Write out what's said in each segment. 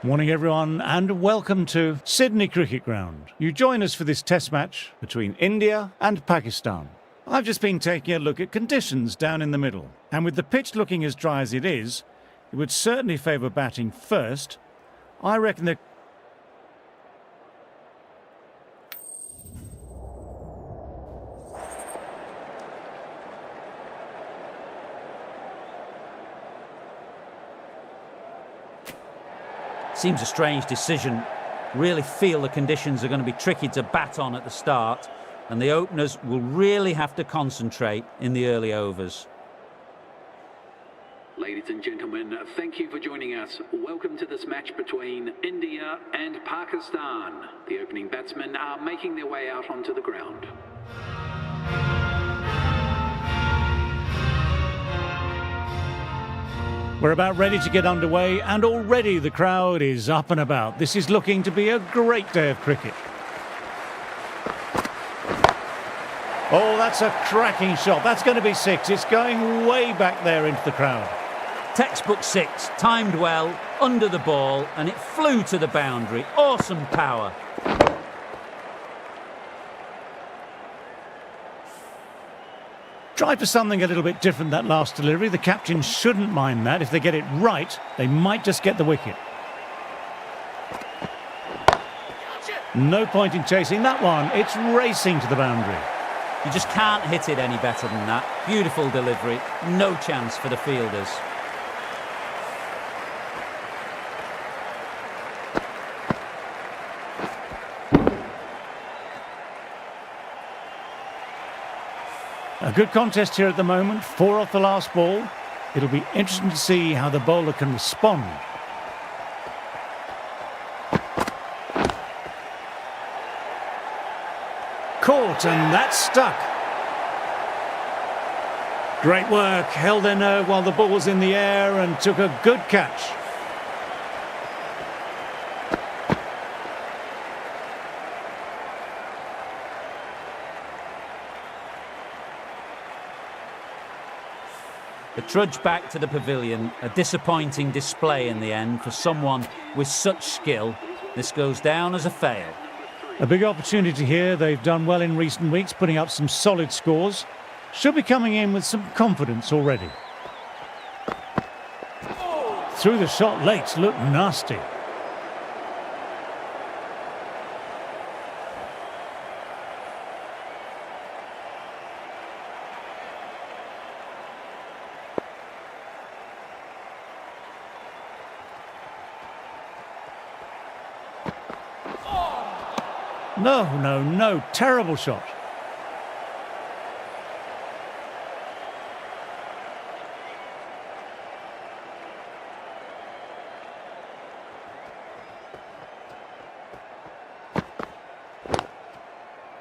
Morning everyone and welcome to Sydney Cricket Ground. You join us for this test match between India and Pakistan. I've just been taking a look at conditions down in the middle, and with the pitch looking as dry as it is, it would certainly favour batting first. I reckon that Seems a strange decision. Really feel the conditions are going to be tricky to bat on at the start, and the openers will really have to concentrate in the early overs. Ladies and gentlemen, thank you for joining us. Welcome to this match between India and Pakistan. The opening batsmen are making their way out onto the ground. we're about ready to get underway, and already the crowd is up and about. This is looking to be a great day of cricket. Oh, that's a cracking shot. That's going to be six. It's going way back there into the crowd. Textbook six, timed well, under the ball, and it flew to the boundary. Awesome power. Tried for something a little bit different that last delivery. The captain shouldn't mind that. If they get it right, they might just get the wicket. No point in chasing that one. It's racing to the boundary. You just can't hit it any better than that. Beautiful delivery. No chance for the fielders. A good contest here at the moment. 4 off the last ball. It'll be interesting to see how the bowler can respond. Caught, and that's stuck. Great work. Held their nerve while the ball was in the air and took a good catch. The trudge back to the pavilion, a disappointing display in the end for someone with such skill. This goes down as a fail. A big opportunity here. They've done well in recent weeks, putting up some solid scores. Should be coming in with some confidence already. Through the shot late, looked nasty. No, terrible shot.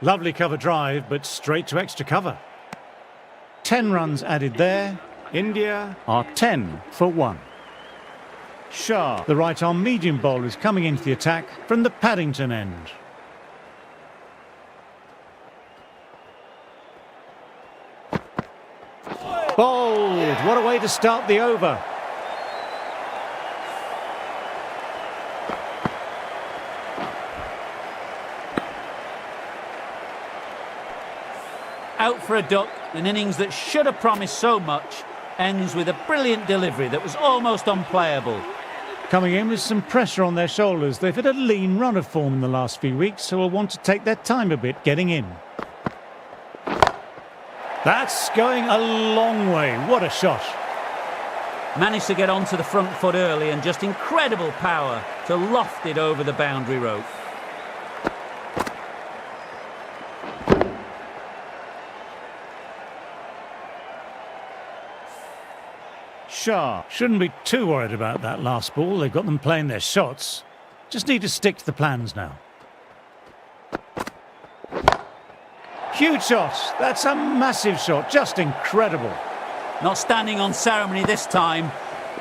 Lovely cover drive, but straight to extra cover. 10 runs added there. India are 10 for 1. Shah, the right-arm medium bowler, is coming into the attack from the Paddington end. Bowled! What a way to start the over. Out for a duck, an innings that should have promised so much, ends with a brilliant delivery that was almost unplayable. Coming in with some pressure on their shoulders. They've had a lean run of form in the last few weeks, so will want to take their time a bit getting in. That's going a long way. What a shot. Managed to get onto the front foot early and just incredible power to loft it over the boundary rope. Shah shouldn't be too worried about that last ball. They've got them playing their shots. Just need to stick to the plans now. Huge shot. That's a massive shot. Just incredible. Not standing on ceremony this time.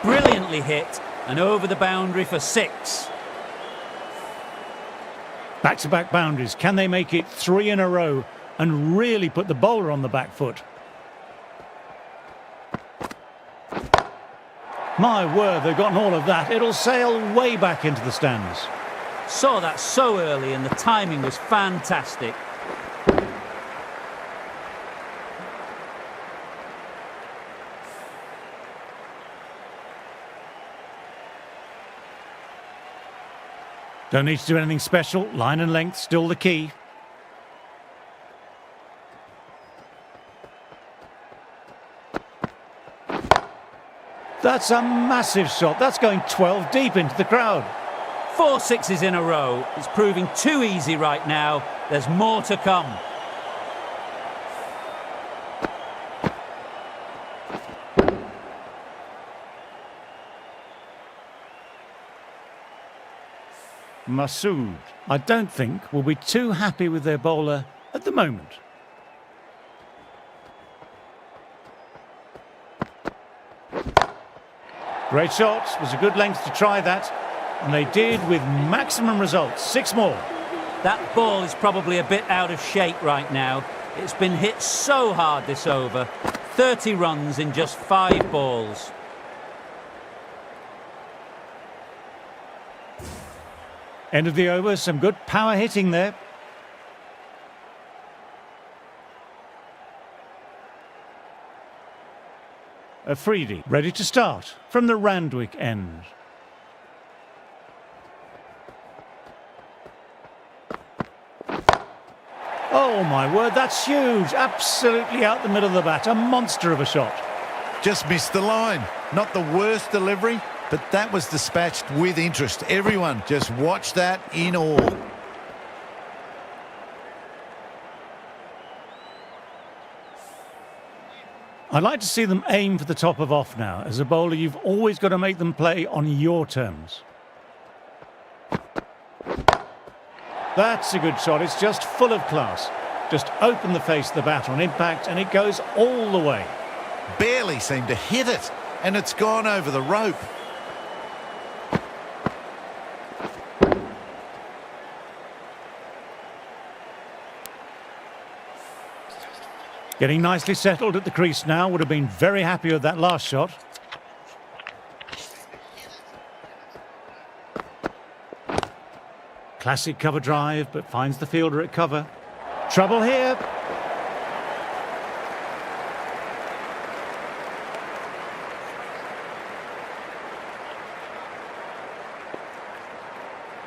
Brilliantly hit and over the boundary for 6. Back-to-back boundaries. Can they make it 3 in a row and really put the bowler on the back foot? My word, they've gotten all of that. It'll sail way back into the stands. Saw that so early and the timing was fantastic. Don't need to do anything special. Line and length still the key. That's a massive shot. That's going 12 deep into the crowd. 4 sixes in a row. It's proving too easy right now. There's more to come. Masood, I don't think, will be too happy with their bowler at the moment. Great shot. Was a good length to try that. And they did with maximum results. 6 more. That ball is probably a bit out of shape right now. It's been hit so hard this over. 30 runs in just 5 balls. End of the over, some good power hitting there. Afridi ready to start from the Randwick end. Oh my word, that's huge. Absolutely out the middle of the bat. A monster of a shot. Just missed the line. Not the worst delivery, but that was dispatched with interest. Everyone just watched that in awe. I'd like to see them aim for the top of off now. As a bowler, you've always got to make them play on your terms. That's a good shot. It's just full of class. Just open the face of the bat on impact and it goes all the way. Barely seemed to hit it, and it's gone over the rope. Getting nicely settled at the crease now. Would have been very happy with that last shot. Classic cover drive, but finds the fielder at cover. Trouble here.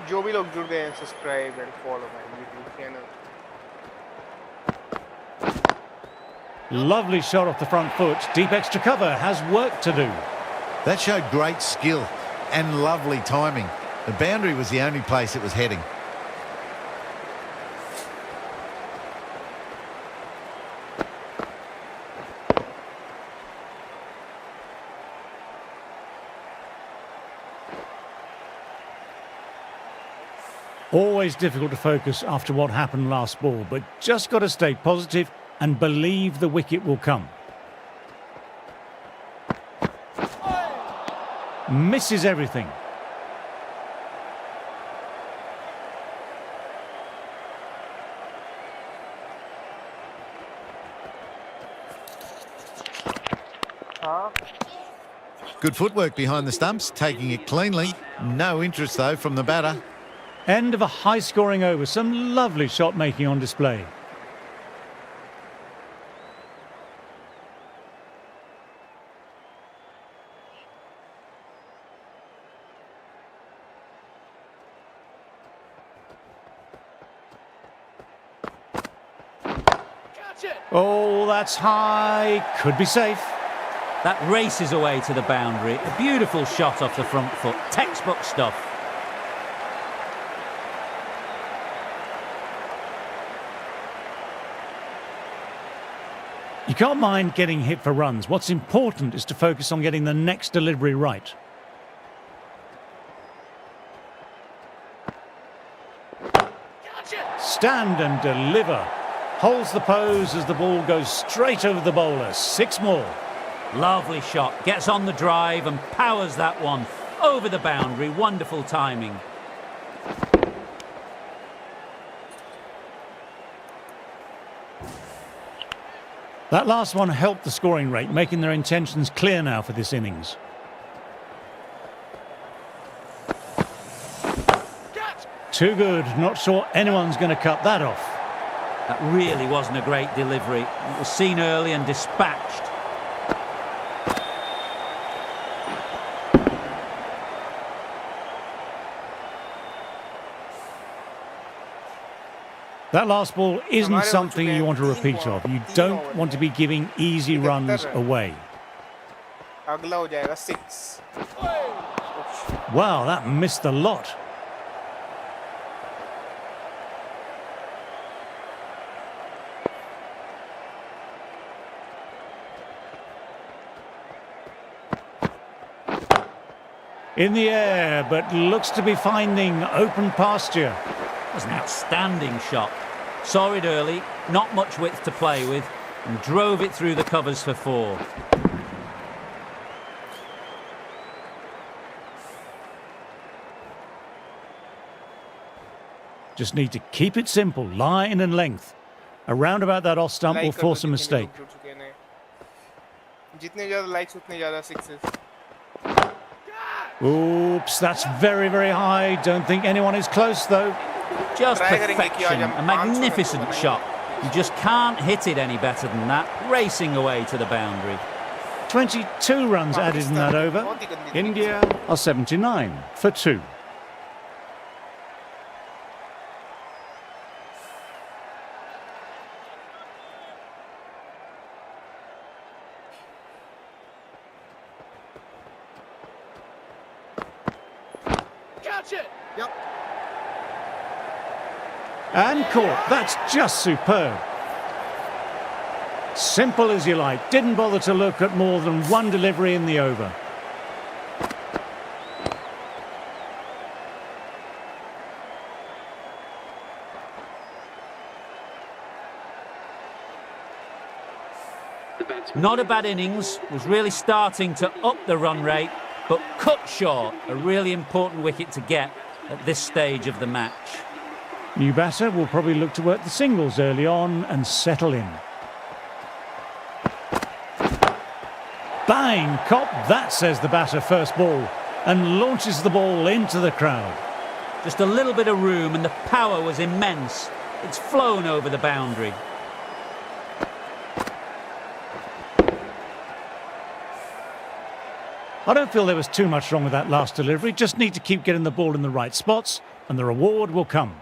जो भी लोग जुड़ गए हैं subscribe and follow my YouTube channel. Lovely shot off the front foot. Deep extra cover has work to do. That showed great skill and lovely timing. The boundary was the only place it was heading. Always difficult to focus after what happened last ball, but just got to stay positive and believe the wicket will come. Misses everything. Good footwork behind the stumps, taking it cleanly. No interest, though, from the batter. End of a high-scoring over. Some lovely shot-making on display. Oh, that's high. Could be safe. That races away to the boundary. A beautiful shot off the front foot. Textbook stuff. You can't mind getting hit for runs. What's important is to focus on getting the next delivery right. Stand and deliver. Holds the pose as the ball goes straight over the bowler. 6 more. Lovely shot. Gets on the drive and powers that one over the boundary. Wonderful timing. That last one helped the scoring rate, making their intentions clear now for this innings. Too good. Not sure anyone's going to cut that off. That really wasn't a great delivery. It was seen early and dispatched. That last ball isn't something you want to repeat of. You don't want to be giving easy runs away. अगला हो जाएगा 6. Wow, that missed a lot. In the air, but looks to be finding open pasture. It was an outstanding shot. Saw it early, not much width to play with, and drove it through the covers for 4. Just need to keep it simple, line and length. Around about that off stump will force a mistake. जितने ज़्यादा likes उतने ज़्यादा sixes. Oops, that's very, very high. Don't think anyone is close, though. Just perfection, a magnificent shot. You just can't hit it any better than that, racing away to the boundary. 22 runs added in that over. India are 79 for 2. And caught. That's just superb. Simple as you like. Didn't bother to look at more than one delivery in the over. Not a bad innings, was really starting to up the run rate, but cut short, a really important wicket to get at this stage of the match. New batter will probably look to work the singles early on and settle in. Bang! Cop, that says the batter first ball, and launches the ball into the crowd. Just a little bit of room and the power was immense. It's flown over the boundary. I don't feel there was too much wrong with that last delivery. Just need to keep getting the ball in the right spots, and the reward will come.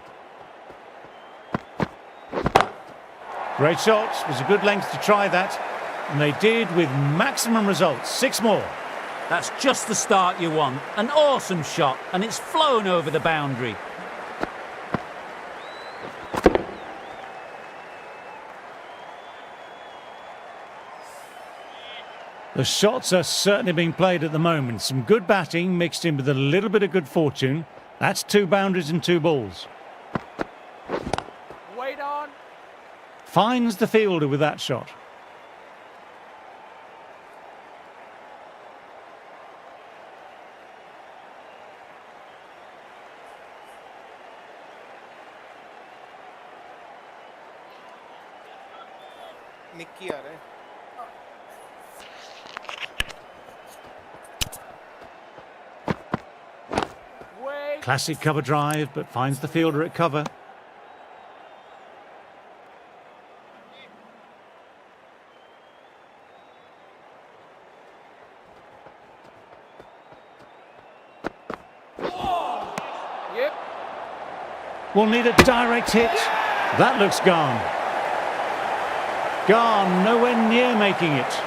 Great shot. Was a good length to try that. And they did with maximum results. 6 more. That's just the start you want. An awesome shot, and it's flown over the boundary. The shots are certainly being played at the moment. Some good batting mixed in with a little bit of good fortune. That's 2 boundaries and 2 balls. Wait on. Finds the fielder with that shot. Nikki आ रहा है. Classic cover drive, but finds the fielder at cover. Yep. Will need a direct hit. That looks gone. Gone, nowhere near making it.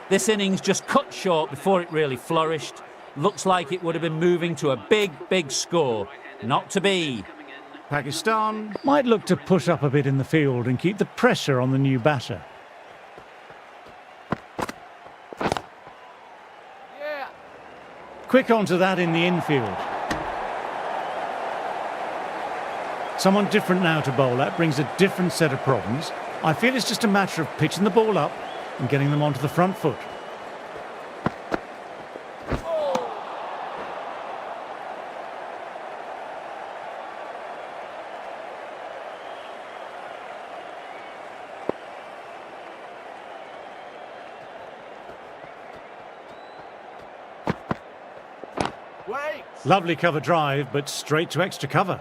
This innings just cut short before it really flourished. Looks like it would have been moving to a big, big score. Not to be. Pakistan might look to push up a bit in the field and keep the pressure on the new batter. Yeah. Quick onto that in the infield. Someone different now to bowl. That brings a different set of problems. I feel it's just a matter of pitching the ball up and getting them onto the front foot. Lovely cover drive, but straight to extra cover.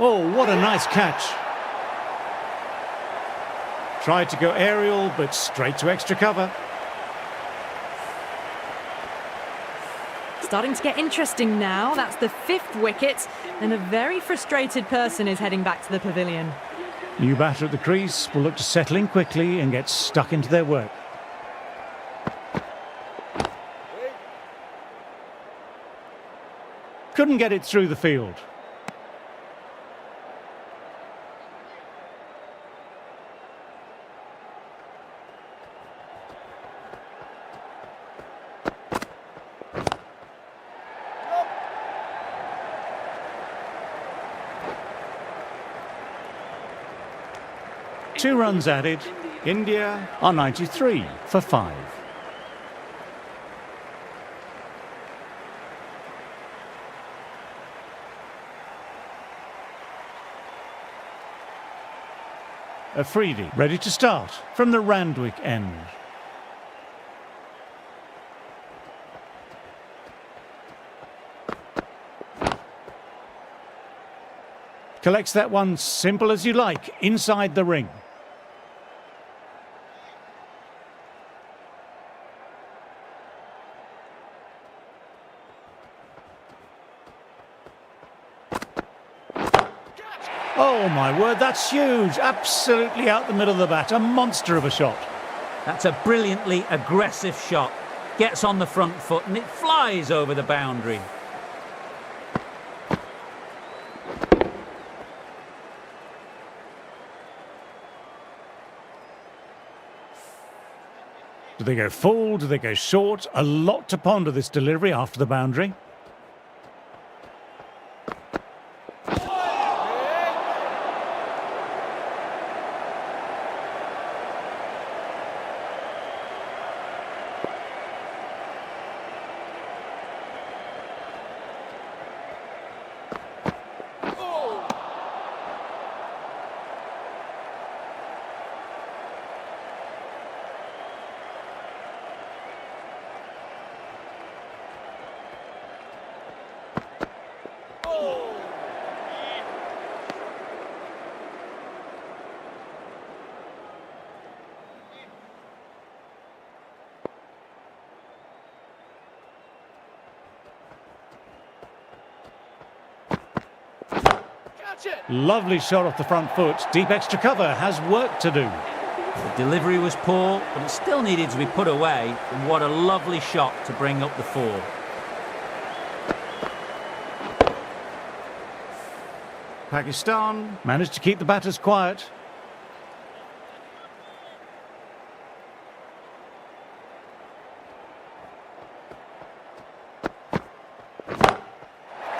Oh, what a nice catch. Tried to go aerial, but straight to extra cover. Starting to get interesting now. That's the 5th wicket, and a very frustrated person is heading back to the pavilion. New batter at the crease will look to settle in quickly and get stuck into their work. Couldn't get it through the field. Two runs added. India are 93 for 5. Afridi ready to start from the Randwick end. Collects that one simple as you like, inside the ring. Oh my word, that's huge. Absolutely out the middle of the bat. A monster of a shot. That's a brilliantly aggressive shot. Gets on the front foot and it flies over the boundary. Do they go full? Do they go short? A lot to ponder this delivery after the boundary. Lovely shot off the front foot. Deep extra cover has work to do. The delivery was poor, but it still needed to be put away. And what a lovely shot to bring up the 4. Pakistan managed to keep the batters quiet.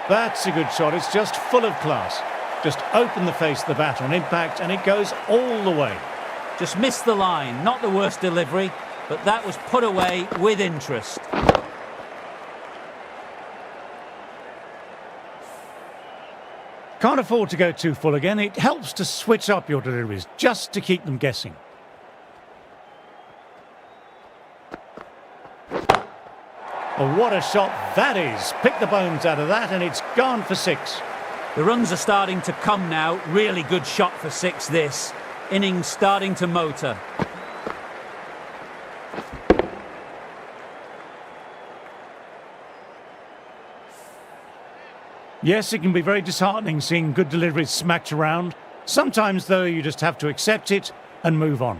That's a good shot. It's just full of class. Just open the face of the bat on impact and it goes all the way. Just missed the line. Not the worst delivery, but that was put away with interest. Can't afford to go too full again. It helps to switch up your deliveries just to keep them guessing. Oh, what a shot that is. Pick the bones out of that and it's gone for 6. The runs are starting to come now. Really good shot for 6 this. Innings starting to motor. Yes, it can be very disheartening seeing good deliveries smacked around. Sometimes, though, you just have to accept it and move on.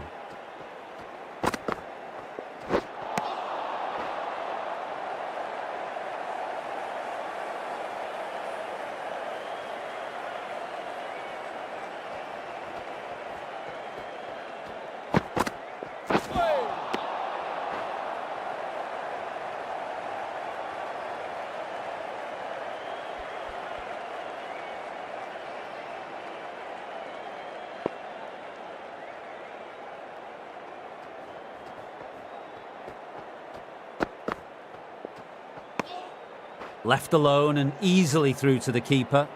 Left alone and easily through to the keeper.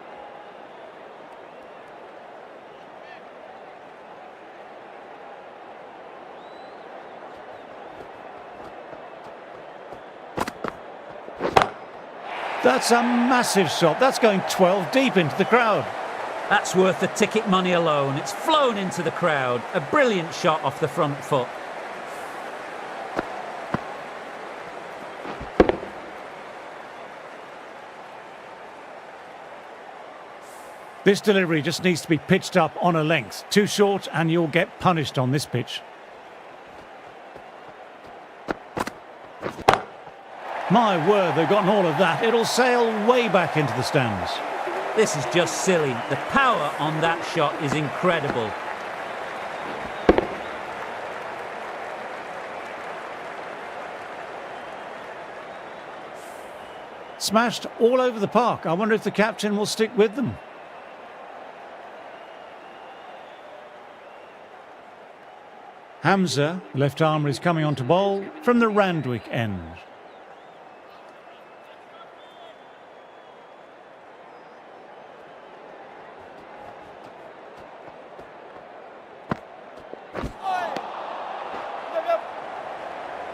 That's a massive shot. That's going 12 deep into the crowd. That's worth the ticket money alone. It's flown into the crowd. A brilliant shot off the front foot. This delivery just needs to be pitched up on a length. Too short and you'll get punished on this pitch. My word, they've gotten all of that. It'll sail way back into the stands. This is just silly. The power on that shot is incredible. Smashed all over the park. I wonder if the captain will stick with them. Hamza, left armour, is coming on to bowl from the Randwick end.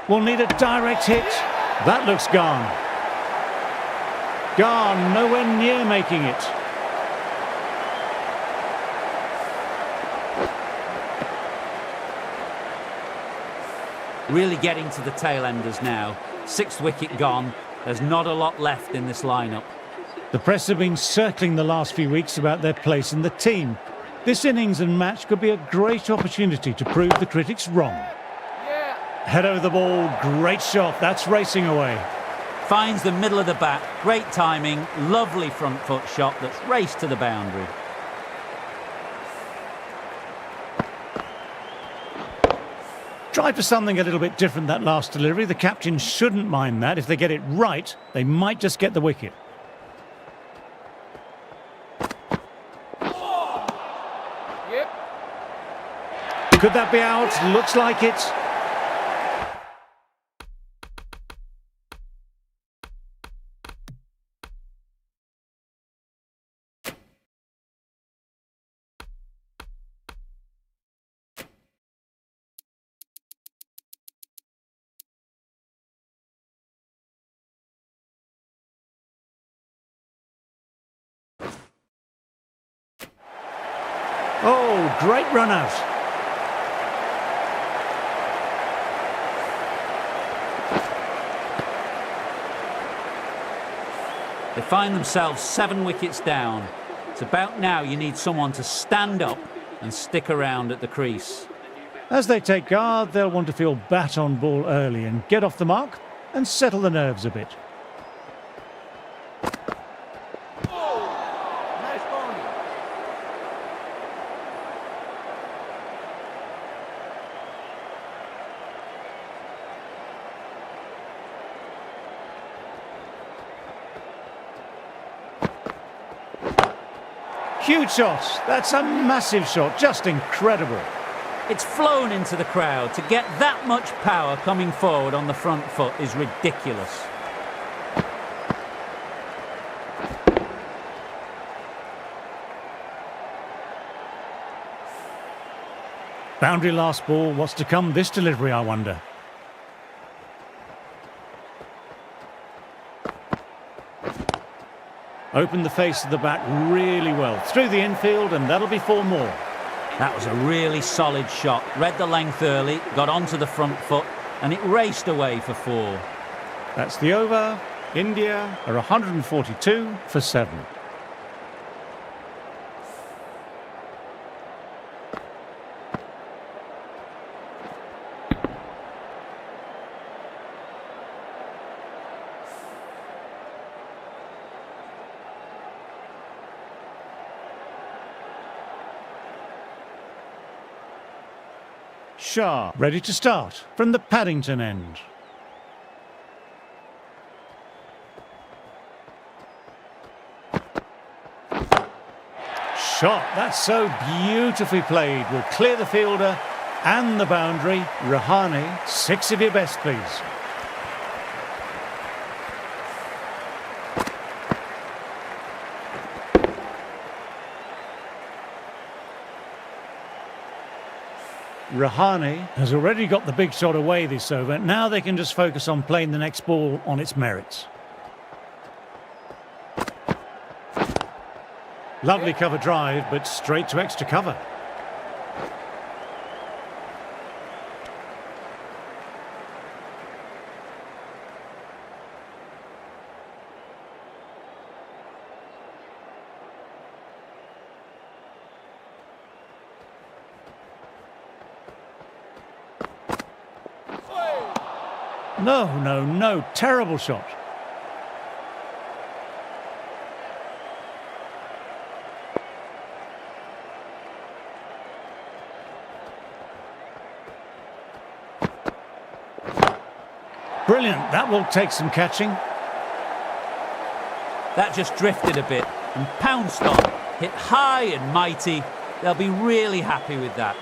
We'll need a direct hit. That looks gone. Gone, nowhere near making it. Really getting to the tail enders now. 6th wicket gone. There's not a lot left in this lineup. The press have been circling the last few weeks about their place in the team. This innings and match could be a great opportunity to prove the critics wrong. Head over the ball, great shot, that's racing away. Finds the middle of the bat, great timing, lovely front foot shot that's raced to the boundary. Tried for something a little bit different that last delivery. The captain shouldn't mind that. If they get it right, they might just get the wicket. Could that be out? Looks like it. Oh, great run out. They find themselves 7 wickets down. It's about now you need someone to stand up and stick around at the crease. As they take guard, they'll want to feel bat on ball early and get off the mark and settle the nerves a bit. Huge shot. That's a massive shot. Just incredible. It's flown into the crowd. To get that much power coming forward on the front foot is ridiculous. Boundary last ball. What's to come this delivery, I wonder? Opened the face of the bat really well. Through the infield, and that'll be 4 more. That was a really solid shot. Read the length early, got onto the front foot, and it raced away for 4. That's the over. India are 142 for 7. Shah, ready to start from the Paddington end. Shot, that's so beautifully played. Will clear the fielder and the boundary. Rahane, 6 of your best, please. Rahane has already got the big shot away this over. Now they can just focus on playing the next ball on its merits. Lovely cover drive, but straight to extra cover. No, terrible shot. Brilliant, that will take some catching. That just drifted a bit and pounced on. Hit high and mighty. They'll be really happy with that.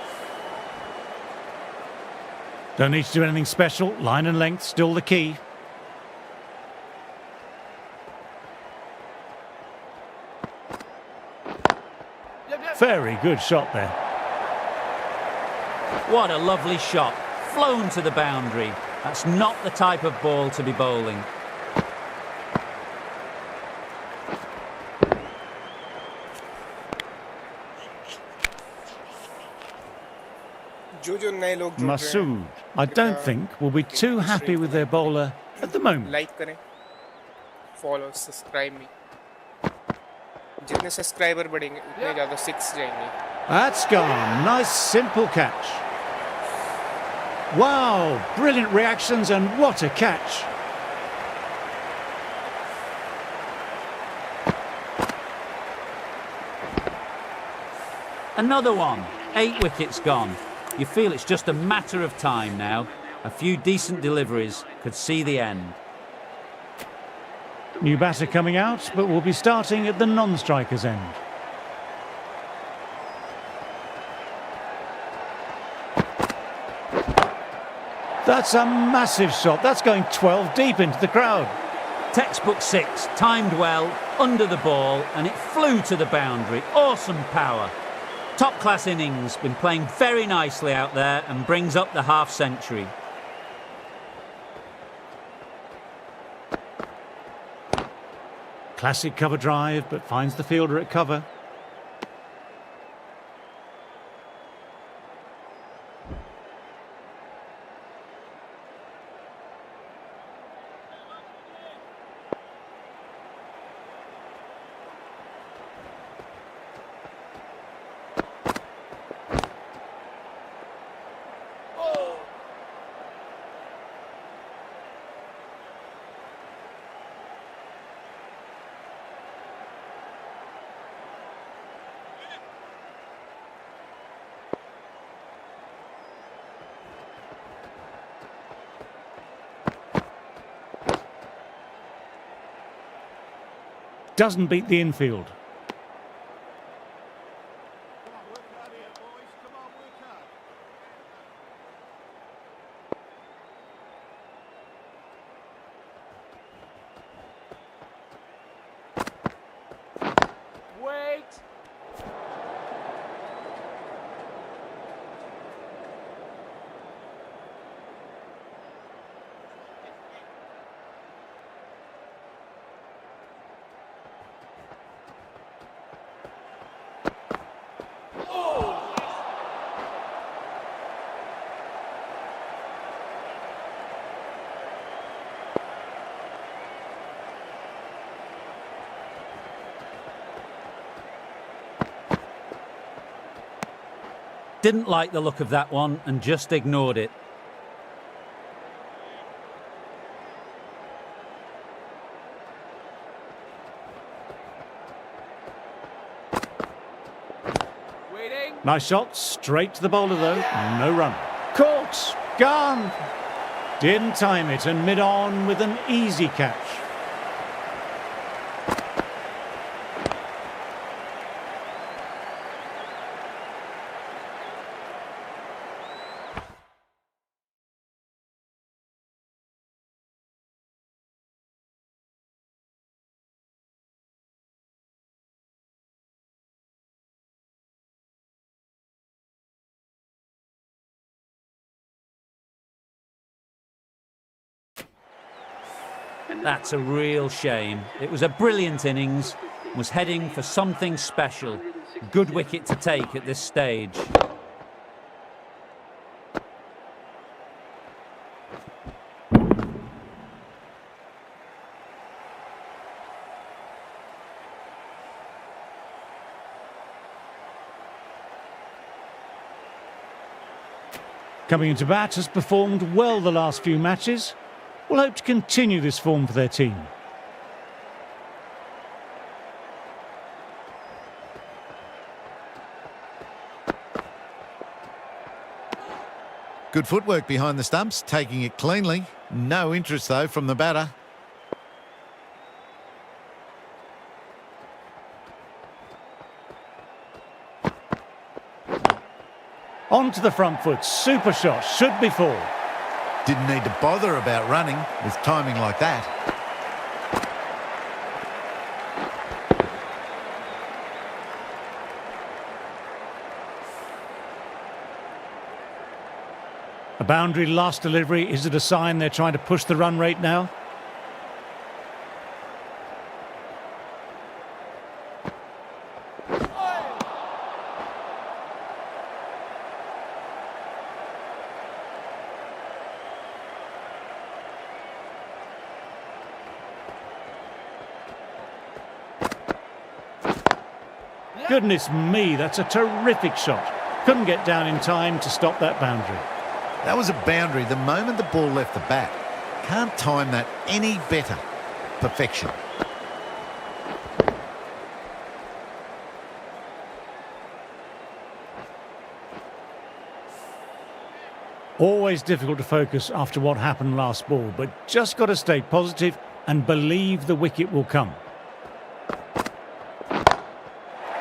Don't need to do anything special. Line and length still the key. Very good shot there. What a lovely shot. Flown to the boundary. That's not the type of ball to be bowling. Masood, I don't think, will be too happy with their bowler at the moment. Like करें, follow, subscribe me. जितने subscriber बढ़ेंगे उतने ज़्यादा 6 जाएंगे. That's gone. Nice simple catch. Wow, brilliant reactions and what a catch. Another one. 8 wickets gone. You feel it's just a matter of time now. A few decent deliveries could see the end. New batter coming out, but will be starting at the non-striker's end. That's a massive shot. That's going 12 deep into the crowd. Textbook 6, timed well, under the ball, and it flew to the boundary. Awesome power. Top-class innings, been playing very nicely out there and brings up the half-century. Classic cover drive, but finds the fielder at cover. Doesn't beat the infield. Wait. Didn't like the look of that one and just ignored it. Waiting. Nice shot, straight to the bowler though, no run. Caught, gone. Didn't time it and mid-on with an easy catch. That's a real shame. It was a brilliant innings, was heading for something special. Good wicket to take at this stage. Coming into bat, has performed well the last few matches. Will hope to continue this form for their team. Good footwork behind the stumps, taking it cleanly. No interest, though, from the batter. On to the front foot, super shot, should be four. Didn't need to bother about running with timing like that. A boundary last delivery, is it a sign they're trying to push the run rate now? Goodness me, that's a terrific shot. Couldn't get down in time to stop that boundary. That was a boundary the moment the ball left the bat. Can't time that any better. Perfection. Always difficult to focus after what happened last ball, but just got to stay positive and believe the wicket will come.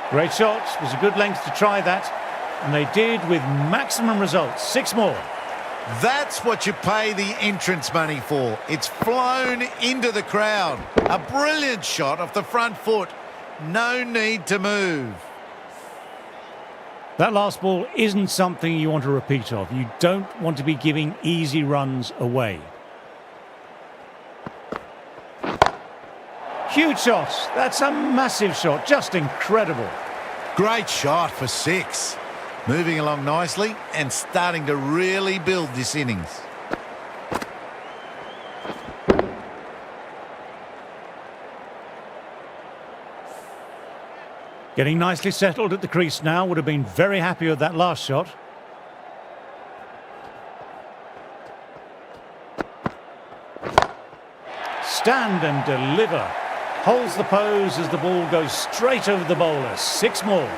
Great shot, was a good length to try that, and they did with maximum results. 6 more. That's what you pay the entrance money for. It's flown into the crowd. A brilliant shot off the front foot. No need to move. That last ball isn't something you want to repeat of. You don't want to be giving easy runs away. Huge shot. That's a massive shot. Just incredible. Great shot for 6. Moving along nicely and starting to really build this innings. Getting nicely settled at the crease now. Would have been very happy with that last shot. Stand and deliver. Holds the pose as the ball goes straight over the bowler. 6 more.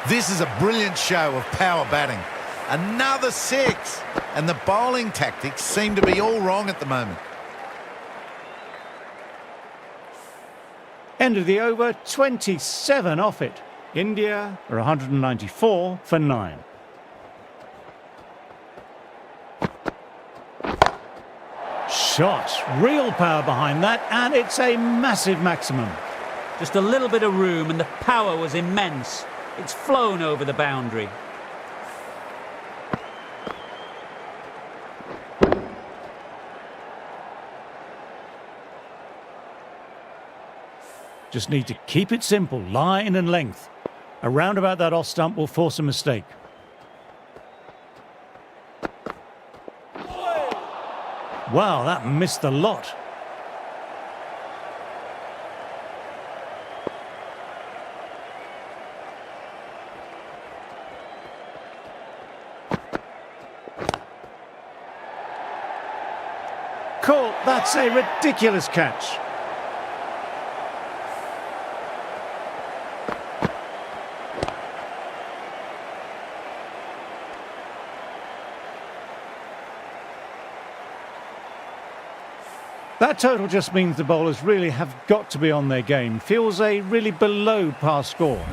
This is a brilliant show of power batting. Another 6. And the bowling tactics seem to be all wrong at the moment. End of the over, 27 off it. India are 194 for 9. Shot, real power behind that, and it's a massive maximum. Just a little bit of room and the power was immense. It's flown over the boundary. Just need to keep it simple, line and length. Around about that off stump will force a mistake. Wow, that missed the lot. Caught, that's a ridiculous catch. That total just means the bowlers really have got to be on their game. Feels a really below par score.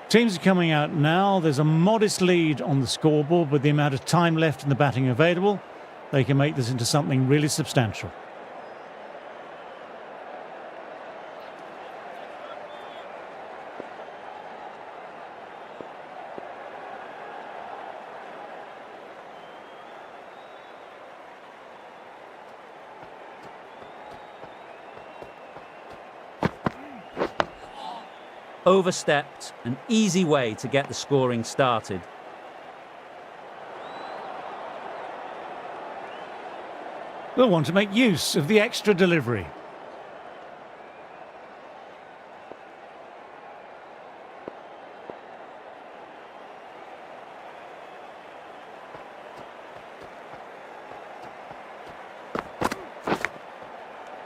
Teams are coming out now. There's a modest lead on the scoreboard, with the amount of time left in the batting available, they can make this into something really substantial. Overstepped, an easy way to get the scoring started. We'll want to make use of the extra delivery.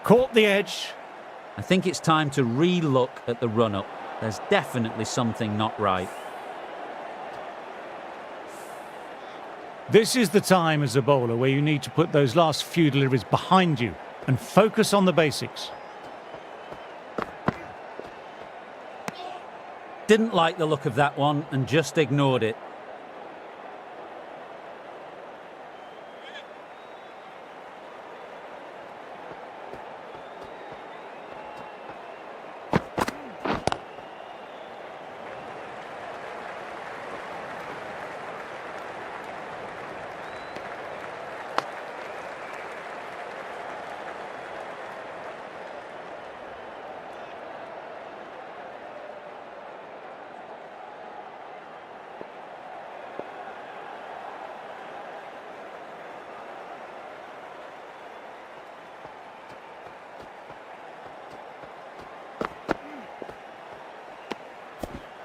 Caught the edge. I think it's time to re-look at the run-up. There's definitely something not right. This is the time as a bowler where you need to put those last few deliveries behind you and focus on the basics. Didn't like the look of that one and just ignored it.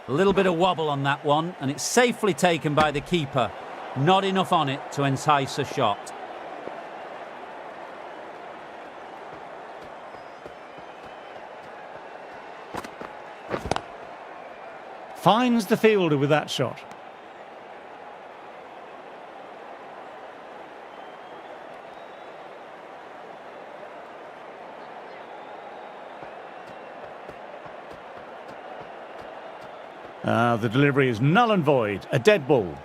A little bit of wobble on that one, and it's safely taken by the keeper. Not enough on it to entice a shot. Finds the fielder with that shot. The delivery is null and void, a dead ball.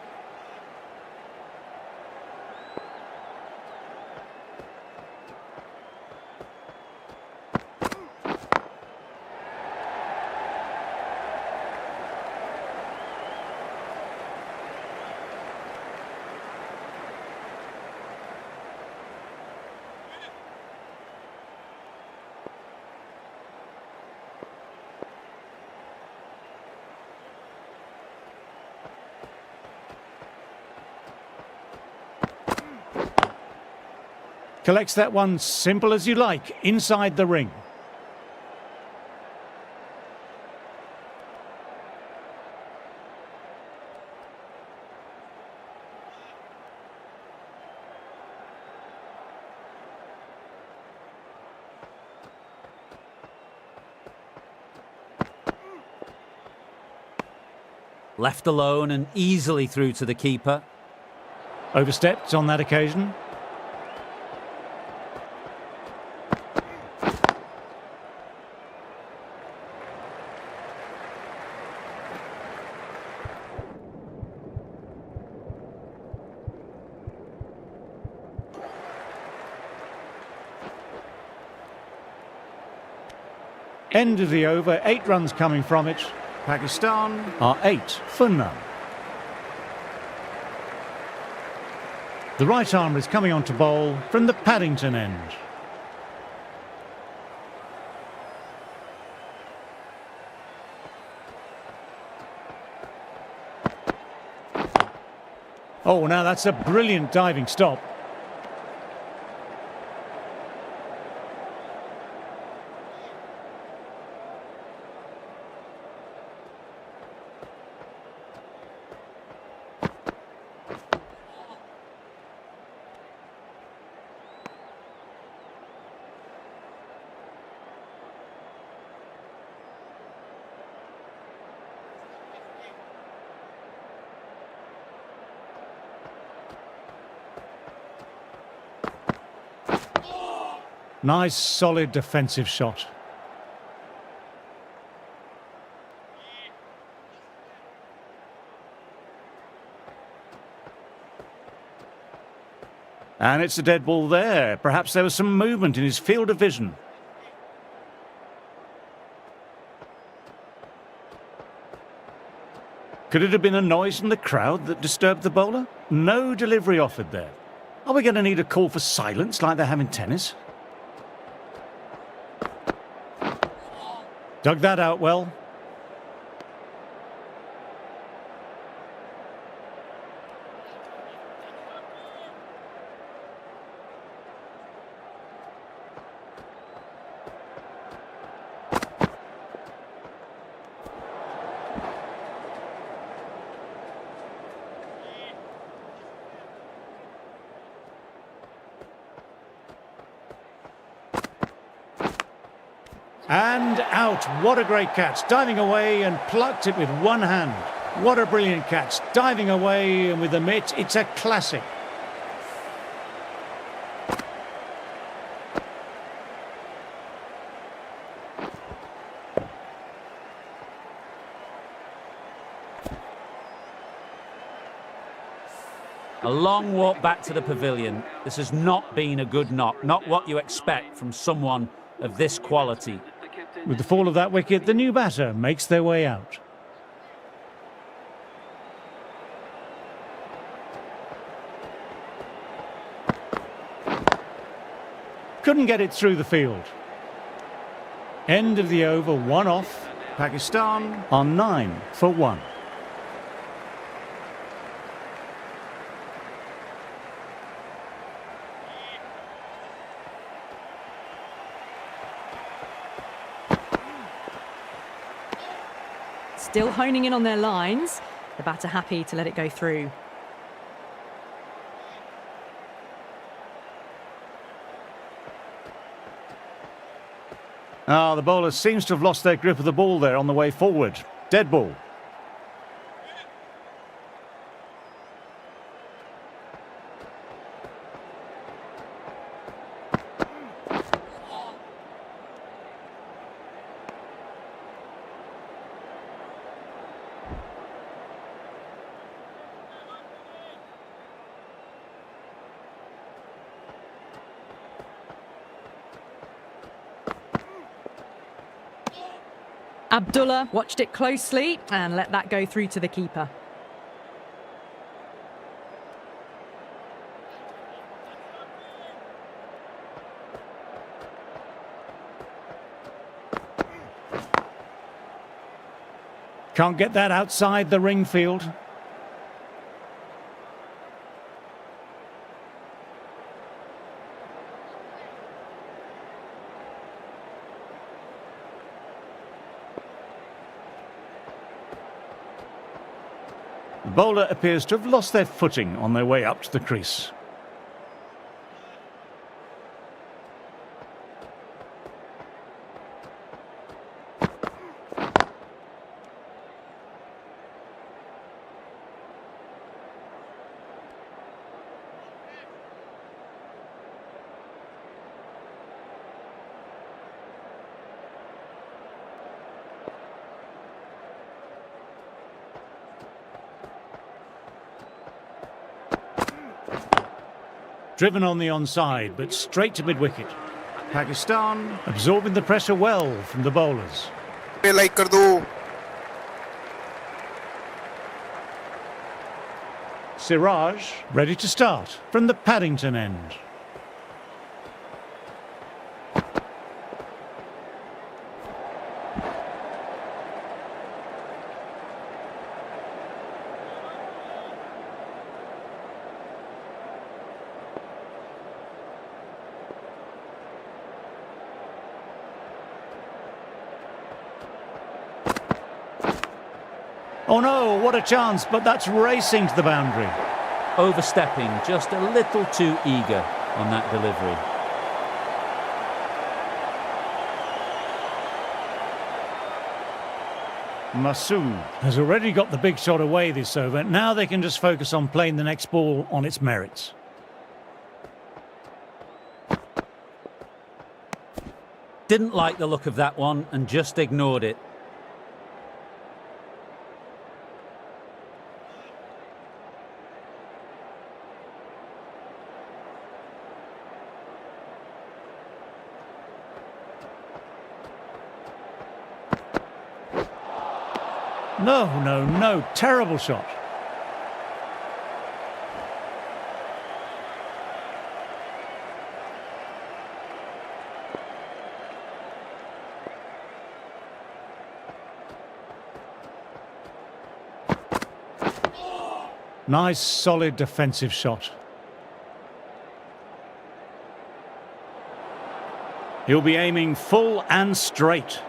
Collects that one simple as you like, inside the ring. Left alone and easily through to the keeper. Overstepped on that occasion. End of the over, 8 runs coming from it. Pakistan are 8 for none. The right arm is coming on to bowl from the Paddington end. Oh, now that's a brilliant diving stop. Nice, solid defensive shot. And it's a dead ball there. Perhaps there was some movement in his field of vision. Could it have been a noise from the crowd that disturbed the bowler? No delivery offered there. Are we going to need a call for silence like they have in tennis? Dug that out well. And out. What a great catch. Diving away and plucked it with one hand. What a brilliant catch. Diving away and with the mitt, it's a classic. A long walk back to the pavilion. This has not been a good knock. Not what you expect from someone of this quality. With the fall of that wicket, the new batter makes their way out. Couldn't get it through the field. End of the over, 1 off. Pakistan on 9 for 1. Still honing in on their lines. The batter happy to let it go through. The bowler seems to have lost their grip of the ball there on the way forward. Dead ball. Abdullah watched it closely and let that go through to the keeper. Can't get that outside the ring field. The bowler appears to have lost their footing on their way up to the crease. Driven on the onside, but straight to mid-wicket. Pakistan absorbing the pressure well from the bowlers. like कर दो. Siraj ready to start from the Paddington end. Oh no, what a chance, but that's racing to the boundary. Overstepping, just a little too eager on that delivery. Masood has already got the big shot away this over. Now they can just focus on playing the next ball on its merits. Didn't like the look of that one and just ignored it. No, no, no. Terrible shot. Nice, solid defensive shot. He'll be aiming full and straight.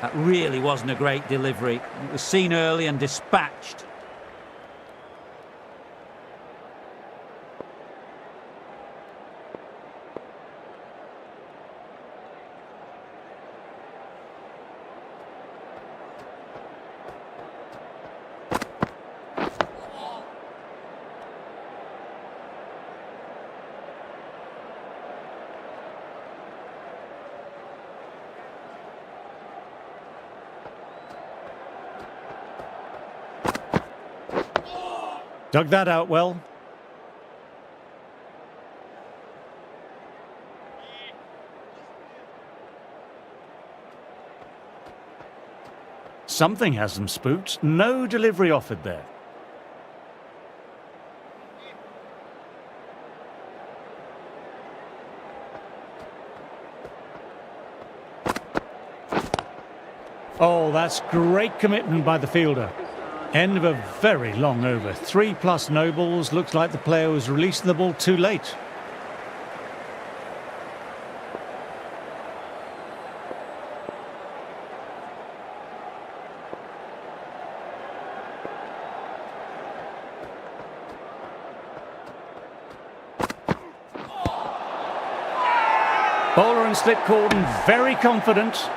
That really wasn't a great delivery. It was seen early and dispatched. Dug that out well. Something has them spooked. No delivery offered there. Oh, that's great commitment by the fielder. End of a very long over. 3+ no balls. Looks like the player was releasing the ball too late. Bowler and slip cordon, very confident.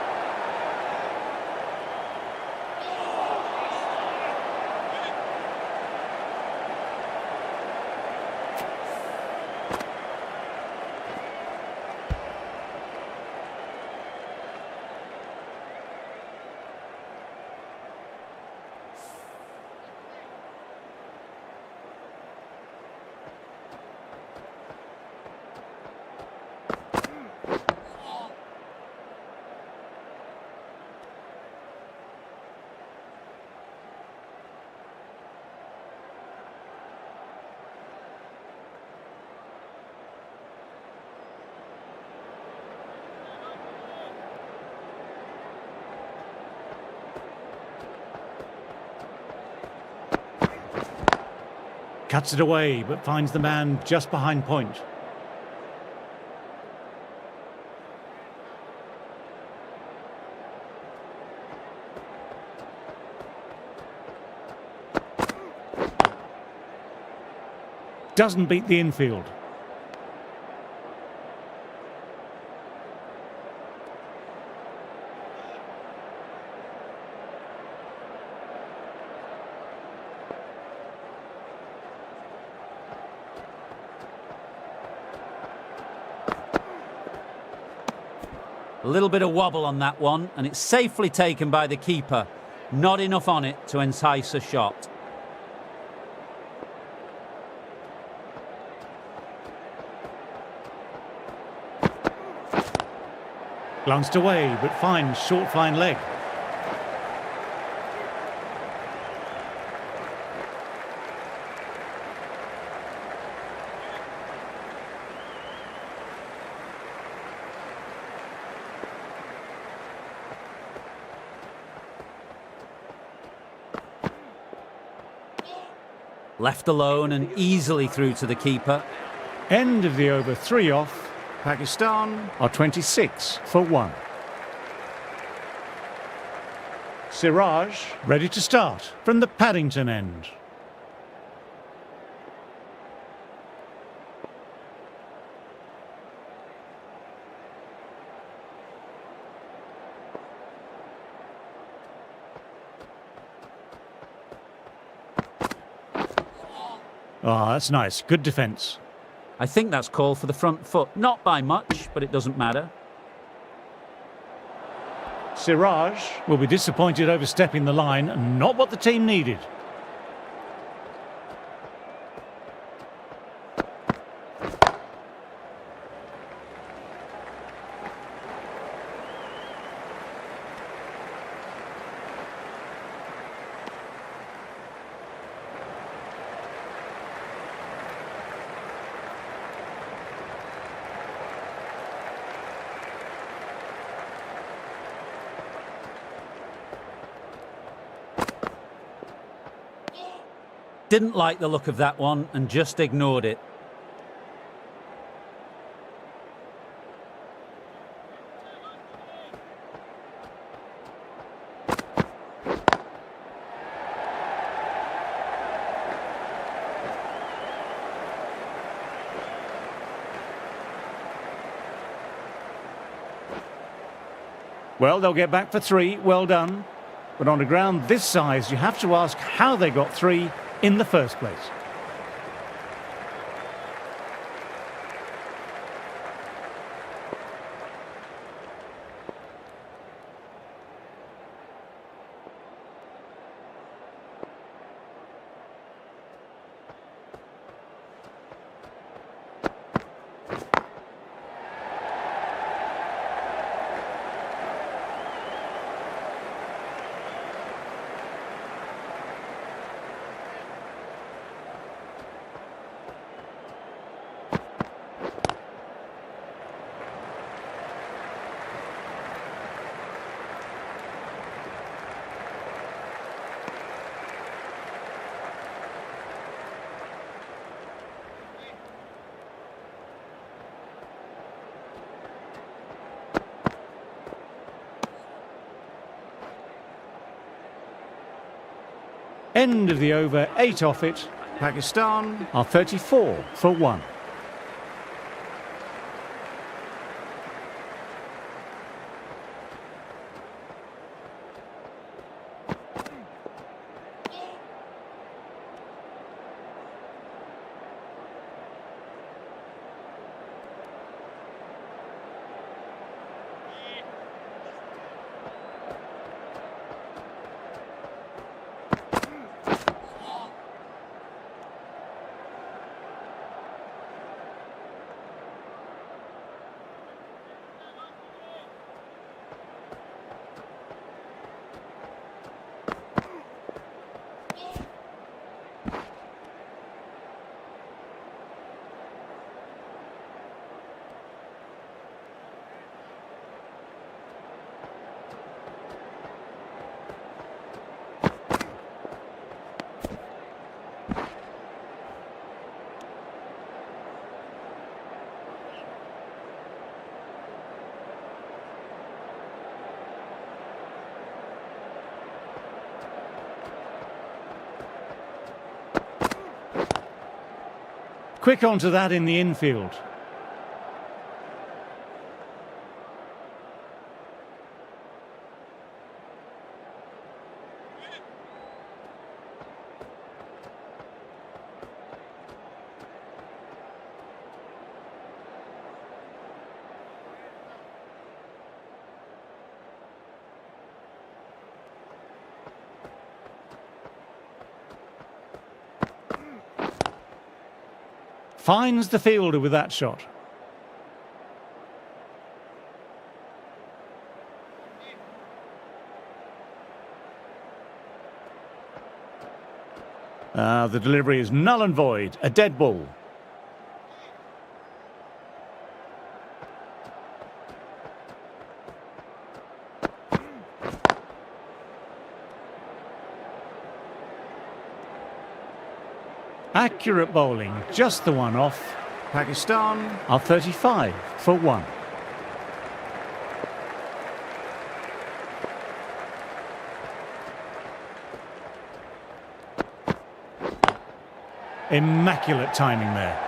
Cuts it away, but finds the man just behind point. Doesn't beat the infield. A little bit of wobble on that one, and it's safely taken by the keeper. Not enough on it to entice a shot. Glanced away, but finds short fine leg. Left alone and easily through to the keeper. End of the over, 3 off. Pakistan are 26 for 1. Siraj ready to start from the Paddington end. Ah, that's nice. Good defence. I think that's called for the front foot. Not by much, but it doesn't matter. Siraj will be disappointed overstepping the line. Not what the team needed. Didn't like the look of that one and just ignored it. Well, they'll get back for 3. Well done. But on a ground this size, you have to ask how they got 3 in the first place. End of the over, 8 off it. Pakistan are 34 for 1. Quick onto that in the infield. Finds the fielder with that shot. The delivery is null and void, a dead ball. Accurate bowling, just the one off. Pakistan are 35 for 1. Immaculate timing there.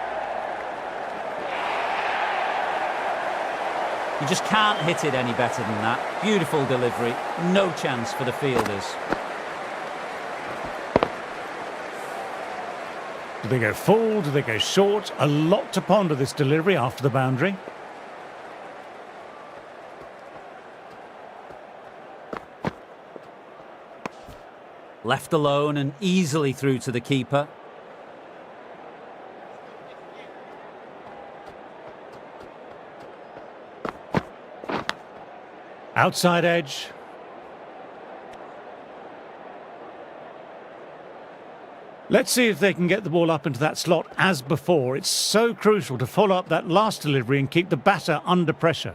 You just can't hit it any better than that. Beautiful delivery. No chance for the fielders. Do they go full? Do they go short? A lot to ponder this delivery after the boundary. Left alone and easily through to the keeper. Outside edge. Let's see if they can get the ball up into that slot as before. It's so crucial to follow up that last delivery and keep the batter under pressure.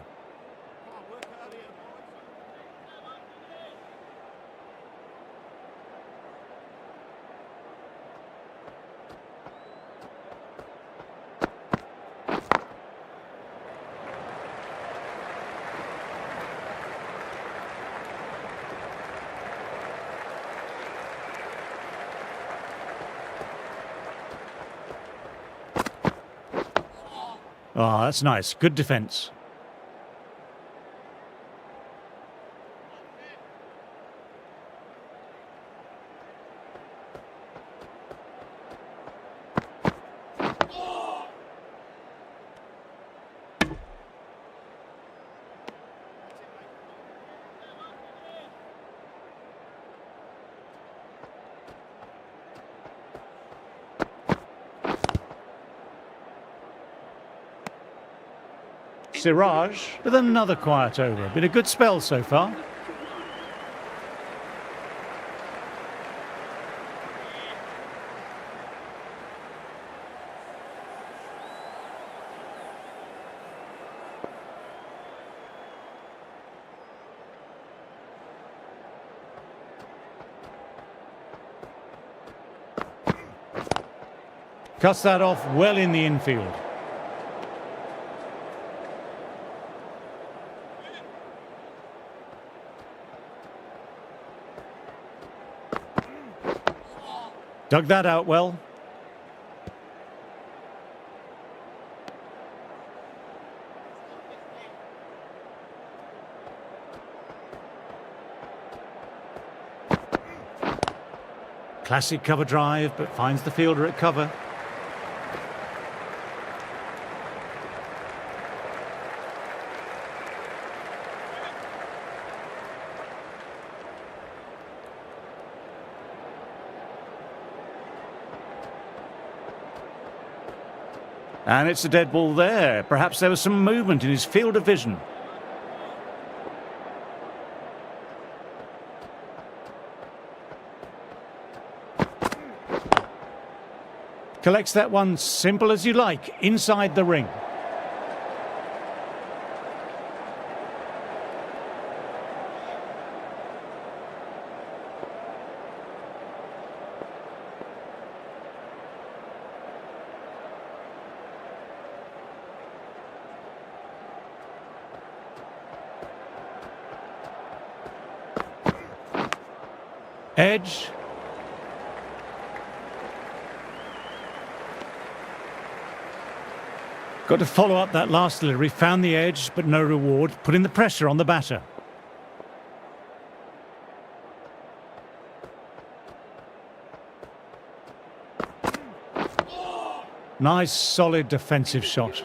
Oh, that's nice. Good defence. Siraj with another quiet over. Been a good spell so far. Cuts that off well in the infield. Dug that out well. Classic cover drive, but finds the fielder at cover. And it's a dead ball there. Perhaps there was some movement in his field of vision. Collects that one simple as you like, inside the ring. Edge. Got to follow up that last delivery. Found the edge, but no reward. Putting the pressure on the batter. Nice, solid defensive shot.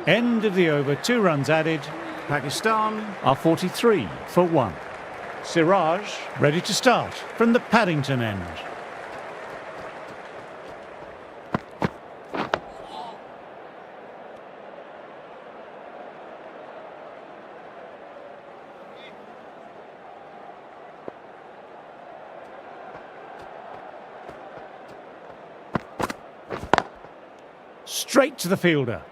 End of the over. 2 runs added. Pakistan are 43 for 1. Siraj ready to start from the Paddington end. Straight to the fielder.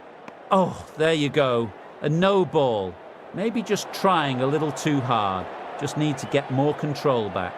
Oh, there you go. A no ball. Maybe just trying a little too hard. Just need to get more control back.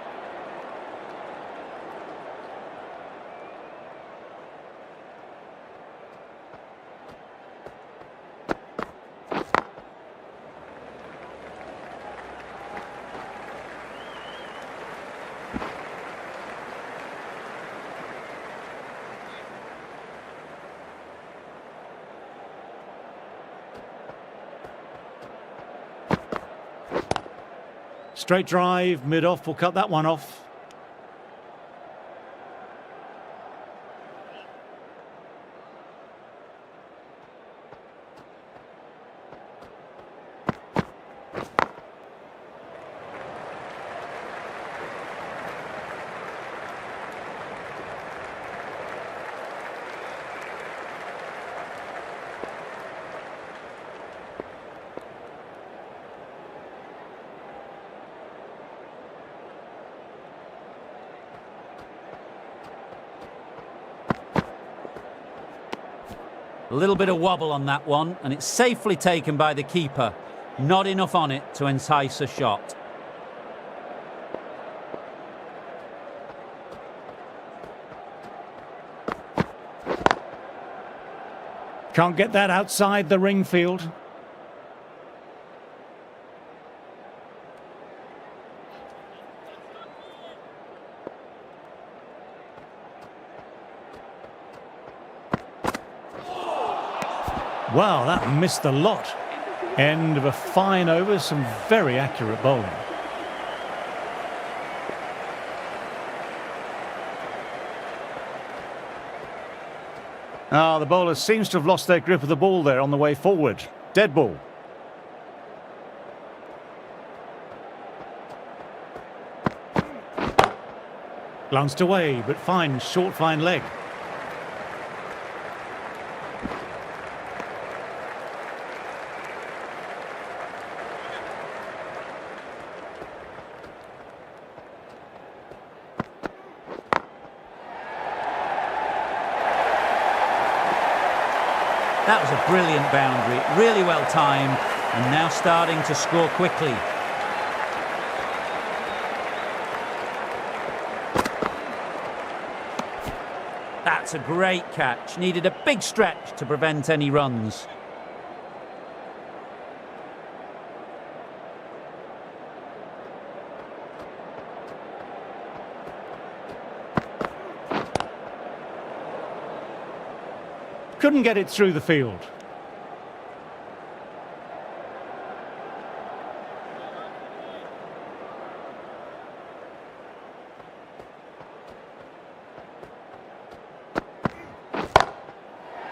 Straight drive, mid-off, will cut that one off. A little bit of wobble on that one, and it's safely taken by the keeper. Not enough on it to entice a shot. Can't get that outside the ring field. Wow, that missed the lot. End of a fine over, some very accurate bowling. The bowler seems to have lost their grip of the ball there on the way forward. Dead ball. Glanced away, but fine, short, fine leg. That was a brilliant boundary, really well timed, and now starting to score quickly. That's a great catch, needed a big stretch to prevent any runs. Couldn't get it through the field.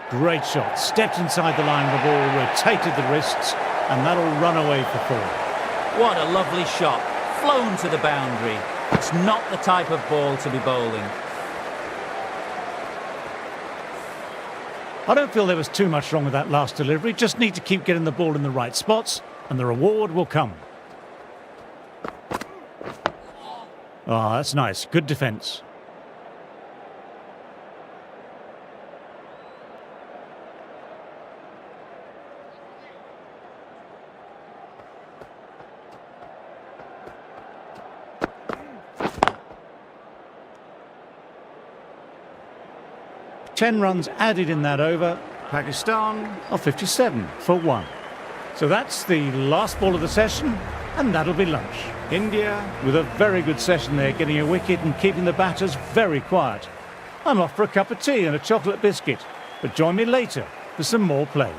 Great shot. Stepped inside the line of the ball, rotated the wrists, and that'll run away for four. What a lovely shot. Flown to the boundary. It's not the type of ball to be bowling. I don't feel there was too much wrong with that last delivery. Just need to keep getting the ball in the right spots, and the reward will come. Ah, that's nice. Good defence. Ten runs added in that over. Pakistan are 57 for 1. So that's the last ball of the session, and that'll be lunch. India with a very good session there, getting a wicket and keeping the batters very quiet. I'm off for a cup of tea and a chocolate biscuit, but join me later for some more play.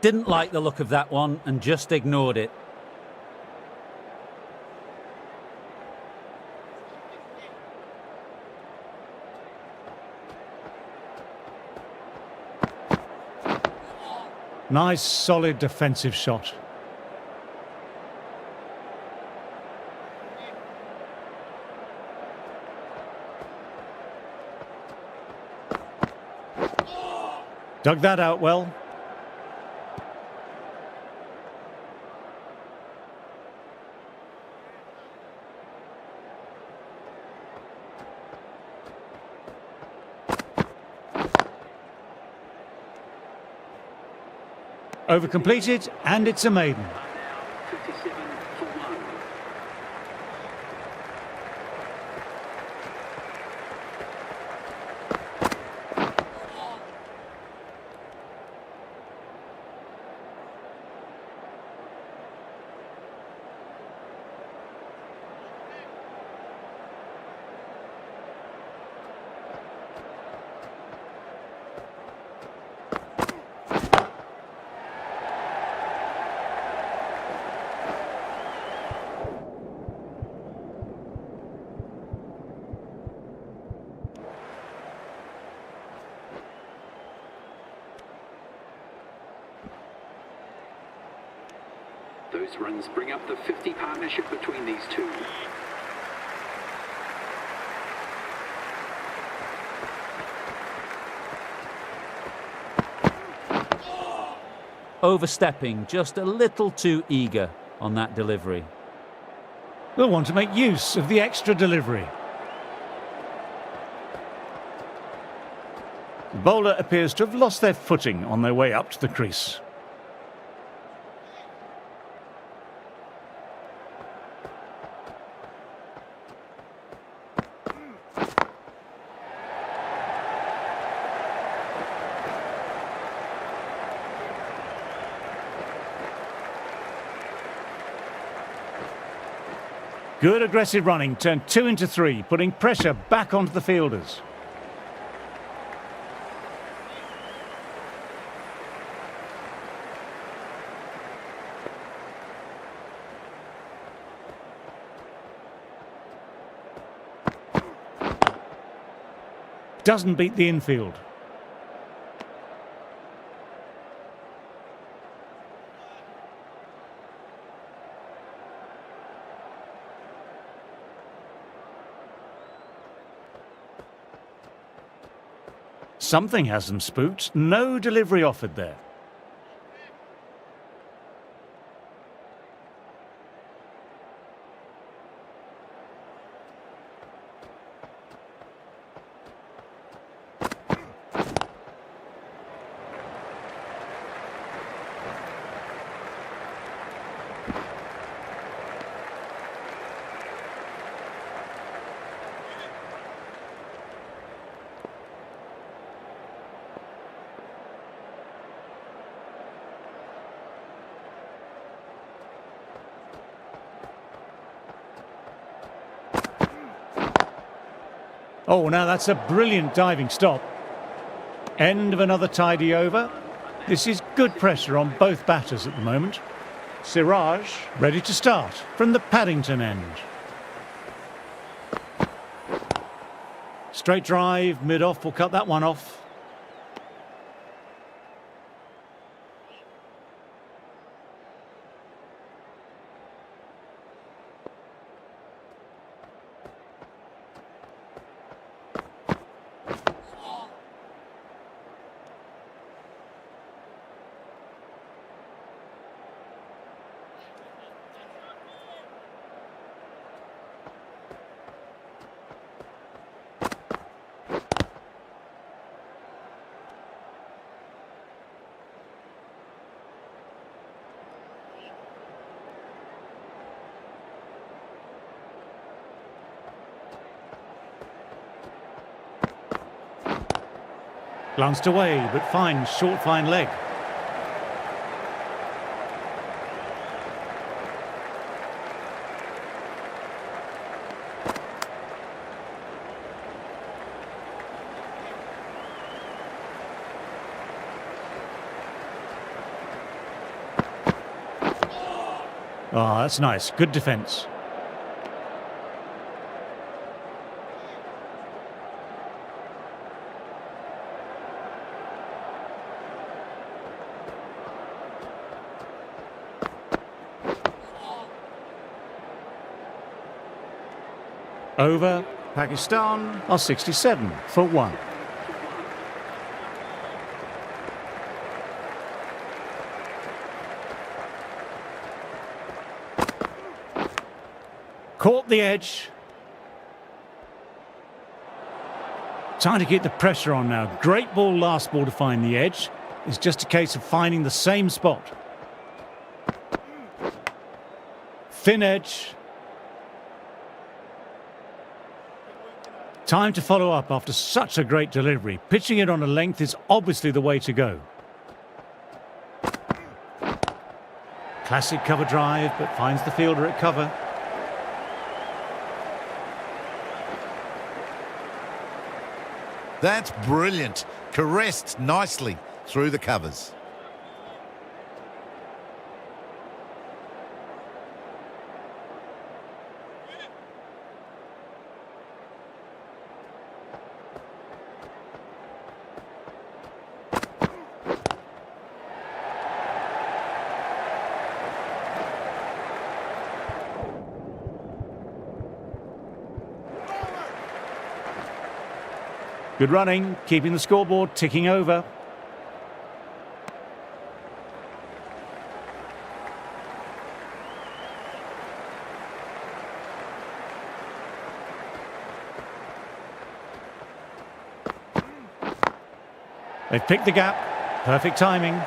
Didn't like the look of that one and just ignored it. Nice, solid defensive shot. Dug that out well. Over completed, and it's a maiden. 57 for 1. Those runs bring up the 50 partnership between these two. Overstepping, just a little too eager on that delivery. We'll want to make use of the extra delivery. The bowler appears to have lost their footing on their way up to the crease. Good aggressive running, turned 2 into 3, putting pressure back onto the fielders. Doesn't beat the infield. Something has them spooked. No delivery offered there. Oh, now that's a brilliant diving stop. End of another tidy over. This is good pressure on both batters at the moment. Siraj ready to start from the Paddington end. Straight drive, mid-off, will cut that one off. Glanced away, but fine, short, fine leg. Oh, that's nice. Good defence. Over, Pakistan are 67 for 1. Caught the edge. Time to keep the pressure on now. Great ball, last ball to find the edge. It's just a case of finding the same spot. Thin edge. Time to follow up after such a great delivery. Pitching it on a length is obviously the way to go. Classic cover drive, but finds the fielder at cover. That's brilliant. Caressed nicely through the covers. Good running, keeping the scoreboard ticking over. They've picked the gap. Perfect timing.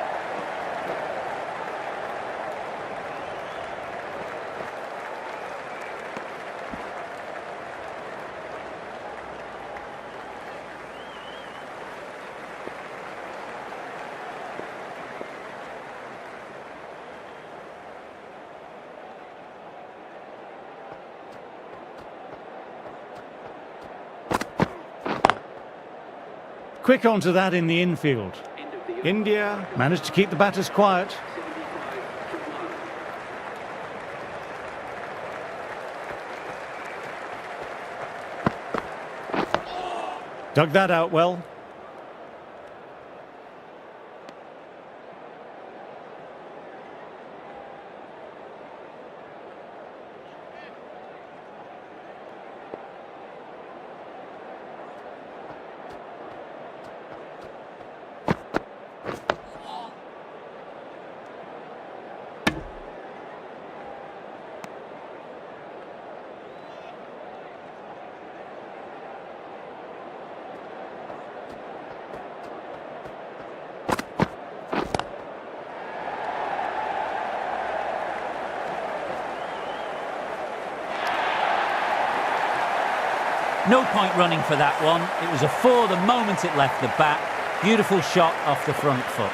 Quick onto that in the infield. India managed to keep the batters quiet. Dug that out well. No point running for that one. It was a four the moment it left the bat. Beautiful shot off the front foot.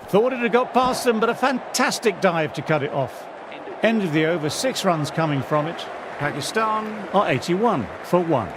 Thought it had got past them, but a fantastic dive to cut it off. End of the over, 6 runs coming from it. Pakistan are 81 for 1.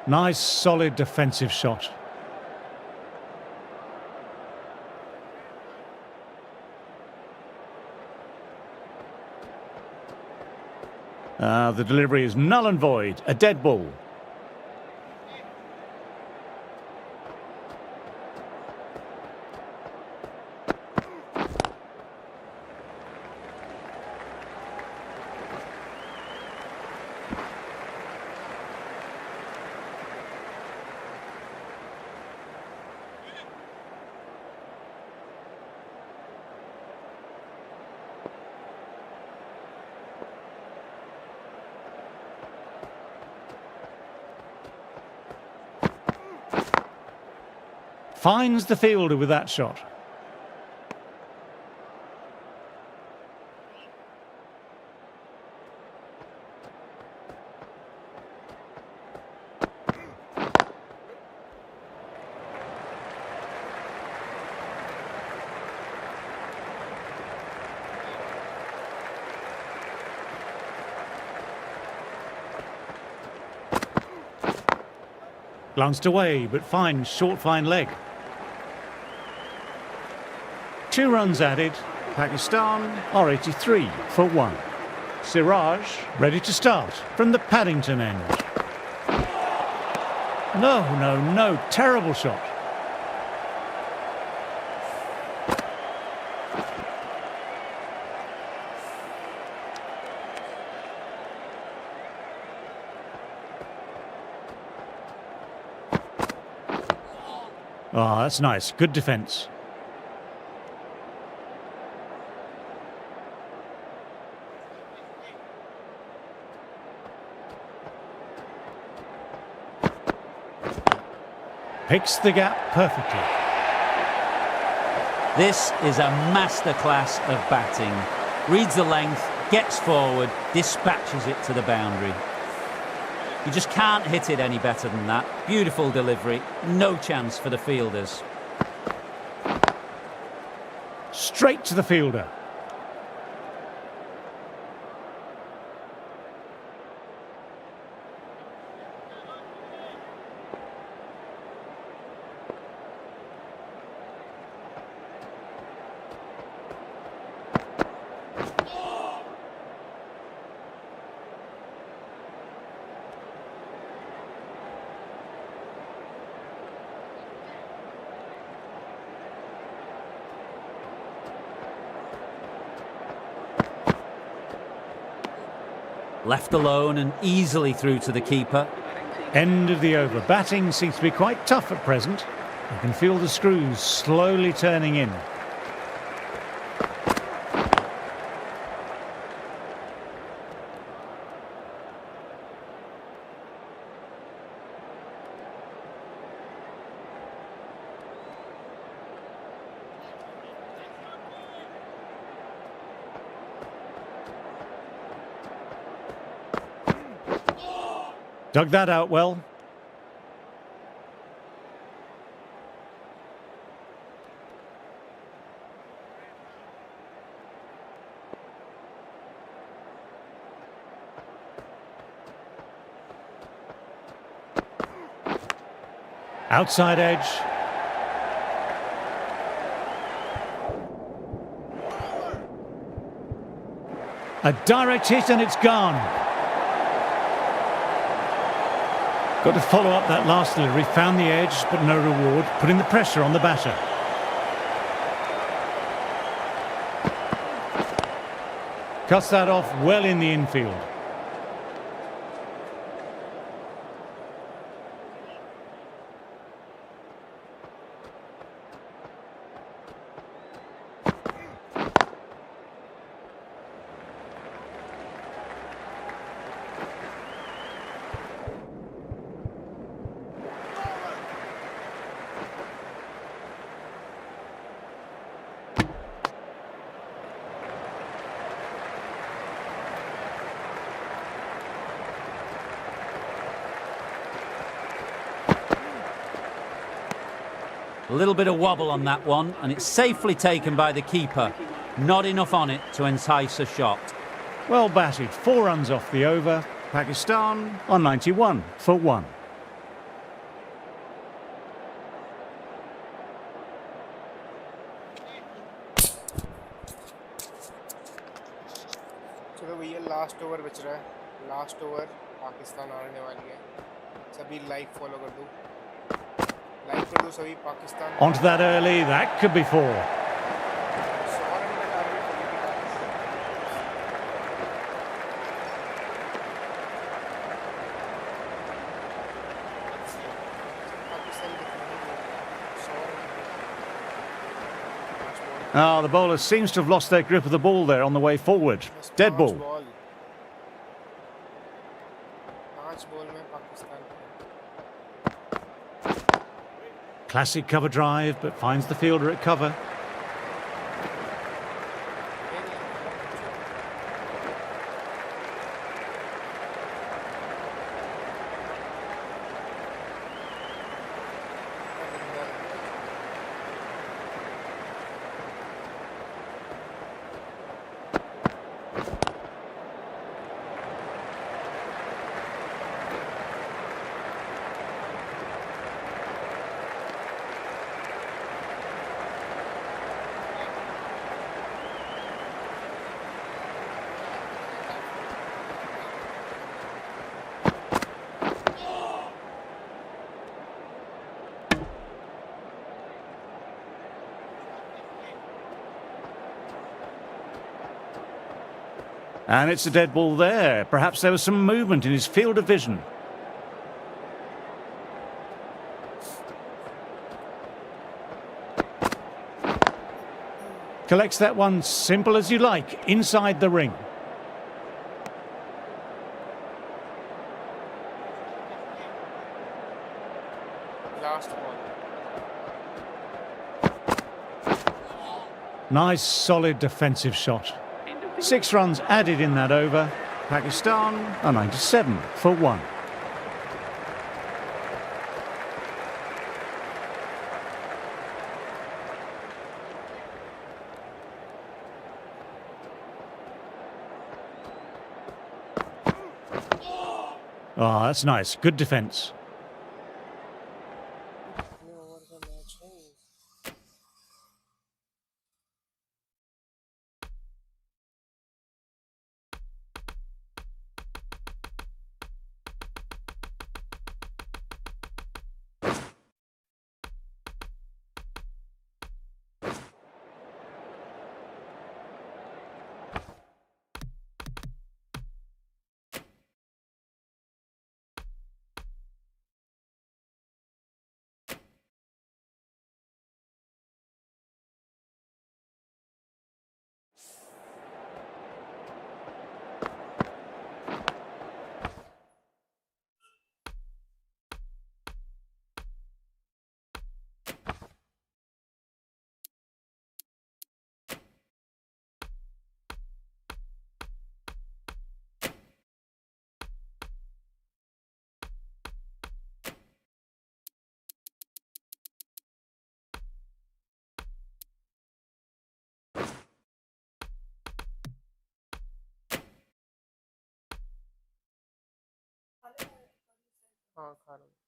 Nice, solid defensive shot. The delivery is null and void, a dead ball. Finds the fielder with that shot. Glanced away, but finds short fine leg. 2 runs added. Pakistan are 83 for 1. Siraj ready to start from the Paddington end. No, terrible shot. Ah, that's nice. Good defence. Picks the gap perfectly. This is a masterclass of batting. Reads the length, gets forward, dispatches it to the boundary. You just can't hit it any better than that. Beautiful delivery, no chance for the fielders. Straight to the fielder. Left alone and easily through to the keeper. End of the over. Batting seems to be quite tough at present. You can feel the screws slowly turning in. Dug that out well. Outside edge. A direct hit and it's gone. Got to follow up that last delivery, found the edge but no reward, putting the pressure on the batter. Cuts that off well in the infield. A little bit of wobble on that one, and it's safely taken by the keeper. Not enough on it to entice a shot. Well batted, 4 runs off the over. Pakistan on 91 for 1. चलो भैया last over बच रहा है. Last over Pakistan आने वाली है. सभी like follow कर दो. लाइक कर दो सभी Pakistan. Onto that early, that could be 4. Ah, the bowler seems to have lost their grip of the ball there on the way forward. Dead ball. Classic cover drive, but finds the fielder at cover. And it's a dead ball there. Perhaps there was some movement in his field of vision. Collects that one simple as you like, inside the ring. Last ball. Nice, solid defensive shot. 6 runs added in that over. Pakistan are 97 for 1. Oh, that's nice. Good defence. हाँ खा रहा हूँ